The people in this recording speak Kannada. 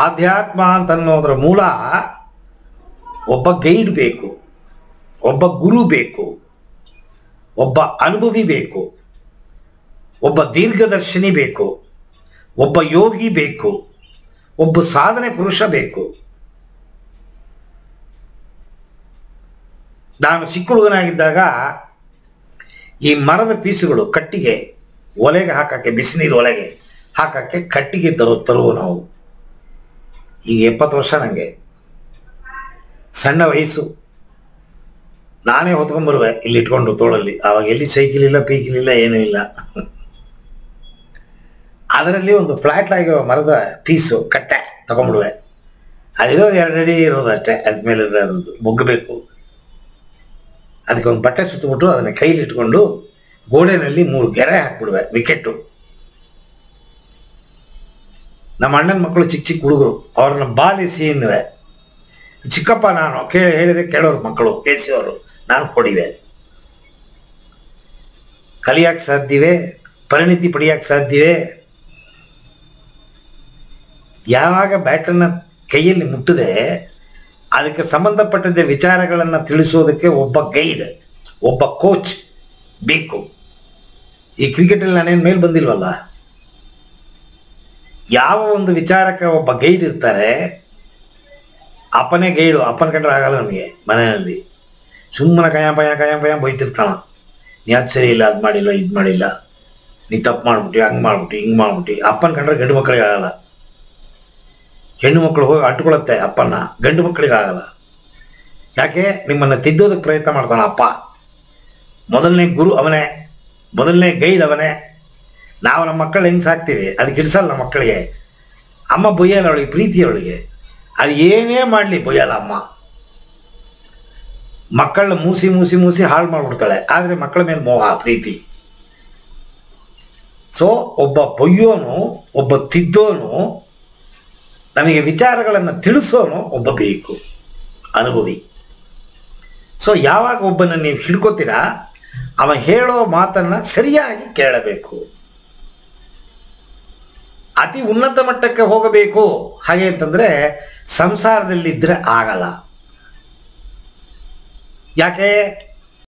ಆಧ್ಯಾತ್ಮ ಅಂತನ್ನೋದರ ಮೂಲ ಒಬ್ಬ ಗೈಡ್ ಬೇಕು, ಒಬ್ಬ ಗುರು ಬೇಕು, ಒಬ್ಬ ಅನುಭವಿ ಬೇಕು, ಒಬ್ಬ ದೀರ್ಘದರ್ಶಿನಿ ಬೇಕು, ಒಬ್ಬ ಯೋಗಿ ಬೇಕು, ಒಬ್ಬ ಸಾಧನೆ ಪುರುಷ ಬೇಕು. ನಾನು ಚಿಕ್ಕ ಹುಡುಗನಾಗಿದ್ದಾಗ ಈ ಮರದ ಪೀಸುಗಳು ಕಟ್ಟಿಗೆ ಒಲೆಗೆ ಹಾಕಕ್ಕೆ, ಬಿಸಿನೀರು ಒಲೆಗೆ ಹಾಕಕ್ಕೆ ಕಟ್ಟಿಗೆ ತರುವ ನಾವು. ಈಗ 70 ವರ್ಷ ನನಗೆ, ಸಣ್ಣ ವಯಸ್ಸು. ನಾನೇ ಹೊತ್ಕೊಂಡ್ಬರುವೆ ಇಲ್ಲಿ ಇಟ್ಕೊಂಡು ತೋಳಲ್ಲಿ. ಆವಾಗ ಎಲ್ಲಿ ಸೈಕಲ್ ಇಲ್ಲ, ಪೀಕಿಲ್ ಇಲ್ಲ, ಏನೂ ಇಲ್ಲ. ಅದರಲ್ಲಿ ಒಂದು ಫ್ಲ್ಯಾಟ್ ಆಗಿರೋ ಮರದ ಪೀಸು ಕಟ್ಟೆ ತಗೊಂಡ್ಬಿಡುವೆ. ಅದಿರೋದು 2 ಅಡಿ ಇರೋದು ಅಷ್ಟೇ, ಅದ್ಮೇಲೆ ಇರೋದು ಮುಗ್ಗಬೇಕು. ಅದಕ್ಕೆ ಒಂದು ಬಟ್ಟೆ ಸುತ್ತಬಿಟ್ಟು ಅದನ್ನು ಕೈಲಿ ಇಟ್ಕೊಂಡು ಗೋಡೆನಲ್ಲಿ 3 ಗೆರೆ ಹಾಕ್ಬಿಡುವೆ, ವಿಕೆಟ್ಟು. ನಮ್ಮ ಅಣ್ಣನ ಮಕ್ಕಳು ಚಿಕ್ಕ ಚಿಕ್ಕ ಹುಡುಗರು, ಅವ್ರನ್ನ ಬಾಲಿಸಿ ಎನ್ನುವೆ. ಚಿಕ್ಕಪ್ಪ ನಾನು ಹೇಳಿದೆ ಕೇಳೋರು ಮಕ್ಕಳು, ಕೇಸಿಯವರು, ನಾನು ಕೊಡಿವೆ. ಕಲಿಯಕ್ಕೆ ಸಾಧ್ಯವೇ, ಪರಿಣಿತಿ ಪಡೆಯಕ್ಕೆ ಸಾಧ್ಯವೇ? ಯಾವಾಗ ಬ್ಯಾಟನ್ನ ಕೈಯಲ್ಲಿ ಮುಟ್ಟದೆ ಅದಕ್ಕೆ ಸಂಬಂಧಪಟ್ಟಂತೆ ವಿಚಾರಗಳನ್ನು ತಿಳಿಸೋದಕ್ಕೆ ಒಬ್ಬ ಗೈಡ್, ಒಬ್ಬ ಕೋಚ್ ಬೇಕು. ಈ ಕ್ರಿಕೆಟಲ್ಲಿ ನಾನೇನು ಮೇಲೆ ಬಂದಿಲ್ವಲ್ಲ. ಯಾವ ಒಂದು ವಿಚಾರಕ್ಕೆ ಒಬ್ಬ ಗೈಡ್ ಇರ್ತಾರೆ, ಅಪ್ಪನೇ ಗೈಡು. ಅಪ್ಪನ ಕಂಡ್ರೆ ಆಗಲ್ಲ ನಮಗೆ. ಮನೆಯಲ್ಲಿ ಸುಮ್ಮನೆ ಕಯ ಬೈತಿರ್ತಾನ. ನೀ ಅದು ಸರಿ ಇಲ್ಲ, ಅದು ಮಾಡಿಲ್ಲ, ಇದು ಮಾಡಿಲ್ಲ, ನೀ ತಪ್ಪು ಮಾಡ್ಬಿಟ್ಟು, ಹಂಗೆ ಮಾಡ್ಬಿಟ್ಟು, ಹಿಂಗೆ ಮಾಡ್ಬಿಟ್ಟು. ಅಪ್ಪನ ಕಂಡ್ರೆ ಗಂಡು ಮಕ್ಕಳಿಗೆ ಆಗಲ್ಲ. ಹೆಣ್ಣು ಮಕ್ಕಳು ಹೋಗಿ ಅಟ್ಕೊಳತ್ತೆ ಅಪ್ಪನ, ಗಂಡು ಮಕ್ಕಳಿಗೆ ಆಗಲ್ಲ. ಯಾಕೆ? ನಿಮ್ಮನ್ನು ತಿದ್ದೋದಕ್ಕೆ ಪ್ರಯತ್ನ ಮಾಡ್ತಾನೆ ಅಪ್ಪ. ಮೊದಲನೇ ಗುರು ಅವನೇ, ಮೊದಲನೇ ಗೈಡ್ ಅವನೇ. ನಾವು ನಮ್ಮ ಮಕ್ಕಳು ಹೆಂಗೆ ಸಾಕ್ತೀವಿ ಅದಕ್ಕೆ ಇಡಿಸಲ್ಲ ನಮ್ಮ ಮಕ್ಕಳಿಗೆ. ಅಮ್ಮ ಬೊಯ್ಯಲ್ಲ ಅವಳಿಗೆ, ಪ್ರೀತಿ ಅವಳಿಗೆ. ಅದು ಏನೇ ಮಾಡಲಿ ಬೊಯ್ಯಲ್ಲ ಅಮ್ಮ. ಮಕ್ಕಳನ್ನ ಮೂಸಿ ಹಾಳು ಮಾಡಿಬಿಡ್ತಾಳೆ. ಆದರೆ ಮಕ್ಕಳ ಮೇಲೆ ಮೋಹ, ಪ್ರೀತಿ. ಸೊ ಒಬ್ಬ ಬೊಯ್ಯೋನು, ಒಬ್ಬ ತಿದ್ದೋನು, ನಮಗೆ ವಿಚಾರಗಳನ್ನು ತಿಳಿಸೋನು ಒಬ್ಬ ಬೇಕು, ಅನುಭವಿ. ಸೊ ಯಾವಾಗ ಒಬ್ಬನ ನೀವು ಹಿಡ್ಕೋತೀರಾ, ಅವ ಹೇಳೋ ಮಾತನ್ನು ಸರಿಯಾಗಿ ಕೇಳಬೇಕು. ಅತಿ ಉನ್ನತ ಮಟ್ಟಕ್ಕೆ ಹೋಗಬೇಕು ಹಾಗೆ ಅಂತಂದರೆ ಸಂಸಾರದಲ್ಲಿದ್ದರೆ ಆಗಲ್ಲ. ಯಾಕೆ?